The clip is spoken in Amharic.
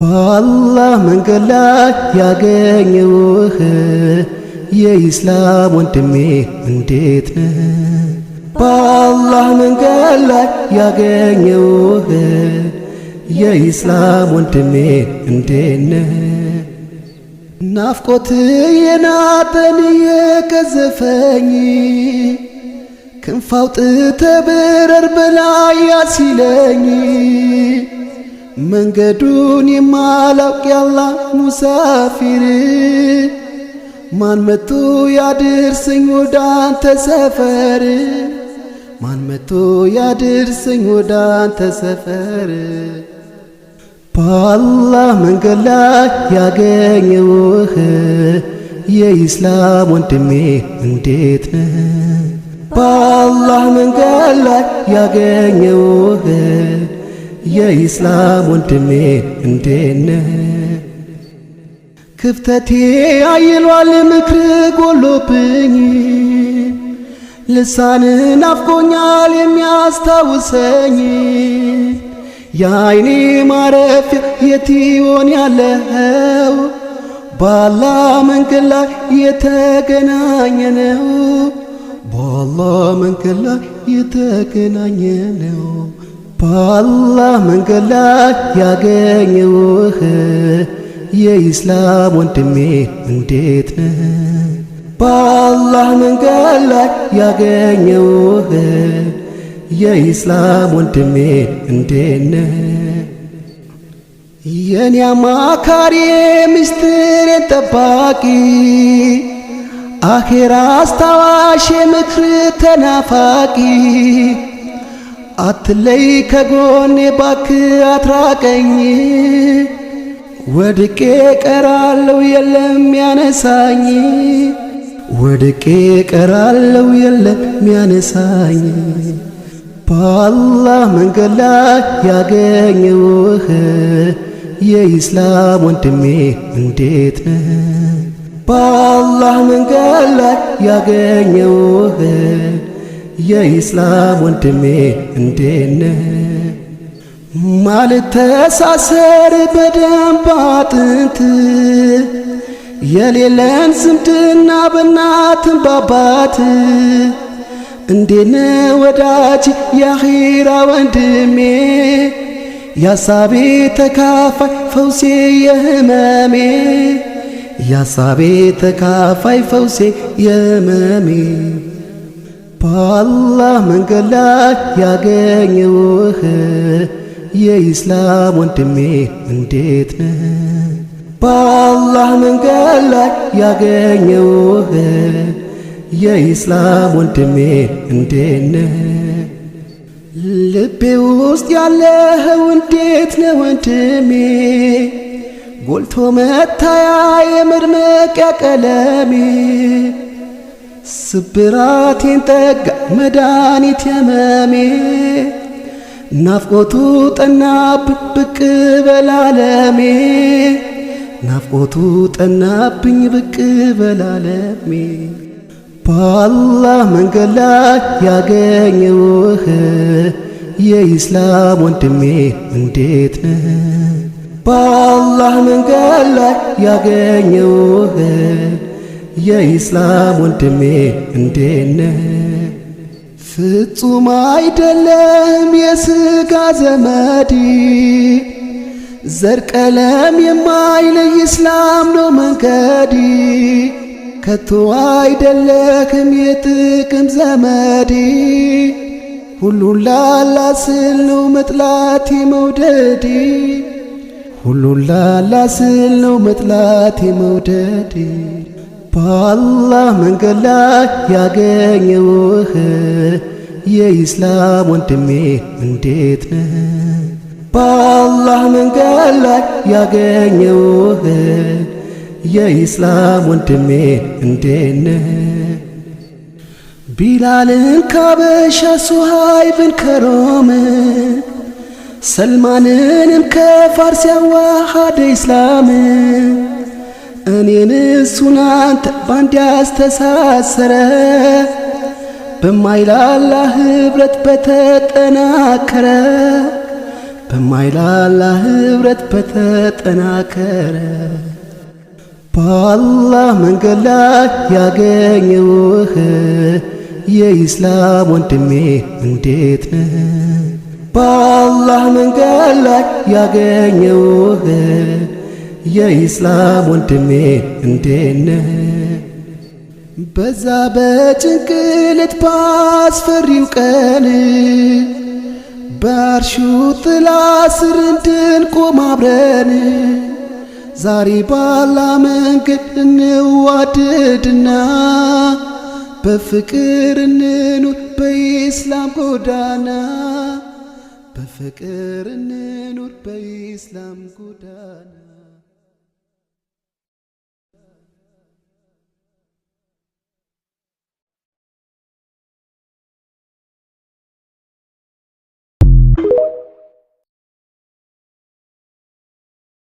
በአላህ መንገድ ላይ ያገኘውህ የኢስላም ወንድሜ እንዴት ነህ? በአላህ መንገድ ላይ ያገኘውህ የኢስላም ወንድሜ እንዴት ነህ? ናፍቆት የናጠን የገዘፈኝ ክንፍ አውጥተህ ብረር በላይ ያሲለኝ መንገዱን የማላውቅ ያላህ ሙሳፊር ማን መጥቶ ያድርሰኝ ወደ አንተ ሰፈር? ማን መጥቶ ያድርሰኝ ወደ አንተ ሰፈር? በአላህ መንገድ ላይ ያገኘውህ የኢስላም ወንድሜ እንዴት ነህ? በአላህ መንገድ ላይ ያገኘውህ የኢስላም ወንድሜ እንዴት ነህ? ክፍተቴ አይሏል ምክር ጎሎብኝ ልሳን ናፍቆኛል የሚያስታውሰኝ የአይኔ ማረፊያ የት ይሆን ያለው? በአላህ መንገድ ላይ የተገናኘነው በአላህ መንገድ ላይ የተገናኘነው በአላህ መንገድ ላይ ያገኘውህ የኢስላም ወንድሜ እንዴት ነህ? በአላህ መንገድ ላይ ያገኘውህ የኢስላም ወንድሜ እንዴት ነህ? የኔ አማካሪ ምስጢሬን ጠባቂ አኼራ አስታዋሽ ምክር ተናፋቂ አትለይ ከጎኔ ባክህ አትራቀኝ ወድቄ ቀራለው የለም ያነሳኝ ወድቄ ቀራለው የለም ያነሳኝ በአላህ መንገድ ላይ ያገኘውህ የኢስላም ወንድሜ እንዴት ነህ? በአላህ መንገድ ላይ ያገኘውህ የኢስላም ወንድሜ እንዴት ነህ? ማልተሳሰር በደም ባጥንት የሌለን ዝምድና በእናትም ባባት እንዴት ነህ ወዳጅ የአኺራ ወንድሜ ያሳቤ ተካፋይ ፈውሴ የህመሜ ያሳቤ ተካፋይ ፈውሴ የህመሜ በአላህ መንገድ ላይ ያገኘውህ የኢስላም ወንድሜ እንዴት ነህ? በአላህ መንገድ ላይ ያገኘውህ የኢስላም ወንድሜ እንዴት ነህ? ልቤ ውስጥ ያለኸው እንዴት ነህ ወንድሜ? ጎልቶ መታያ የመድመቂያ ቀለሜ ስብራቴን ጠጋ መድኃኒት የመሜ ናፍቆቱ ጠናብኝ ብቅ በላለሜ ናፍቆቱ ጠናብኝ ብቅ በላለሜ በአላህ መንገድ ላይ ያገኘውህ የኢስላም ወንድሜ እንዴት ነህ? በአላህ መንገድ ላይ ያገኘውህ የኢስላም ወንድሜ እንዴት ነህ? ፍጹም አይደለም የሥጋ ዘመድ ዘር ቀለም የማይለይ ኢስላም ነው መንገድ ከቶ አይደለክም የጥቅም ዘመድ ሁሉን ላላ ስል ነው መጥላቴ መውደድ ሁሉን ላላ ስል ነው መጥላቴ መውደድ በአላህ መንገድ ላይ ያገኘውህ የኢስላም ወንድሜ እንዴት ነህ? በአላህ መንገድ ላይ ያገኘውህ የኢስላም ወንድሜ እንዴት ነህ? ቢላልን ካበሻ ሱሃይብን ከሮም ሰልማንንም ከፋርስ ያዋሃደ ኢስላም እኔን እሱን አንተ ባንድ ያስተሳሰረ በማይላላ ህብረት በተጠናከረ በማይላላ ኅብረት በተጠናከረ በአላህ መንገድ ላይ ያገኘውህ የኢስላም ወንድሜ እንዴት ነህ? በአላህ መንገድ ላይ ያገኘውህ የኢስላም ወንድሜ እንዴት ነህ? በዛ በጭንቅለት ባስፈሪው ቀን በአርሹ ጥላ ስር እንድንቆም አብረን ዛሬ በአላህ መንገድ እንዋደድና በፍቅር እንኑር በኢስላም ጎዳና በፍቅር እንኑር በኢስላም ጎዳና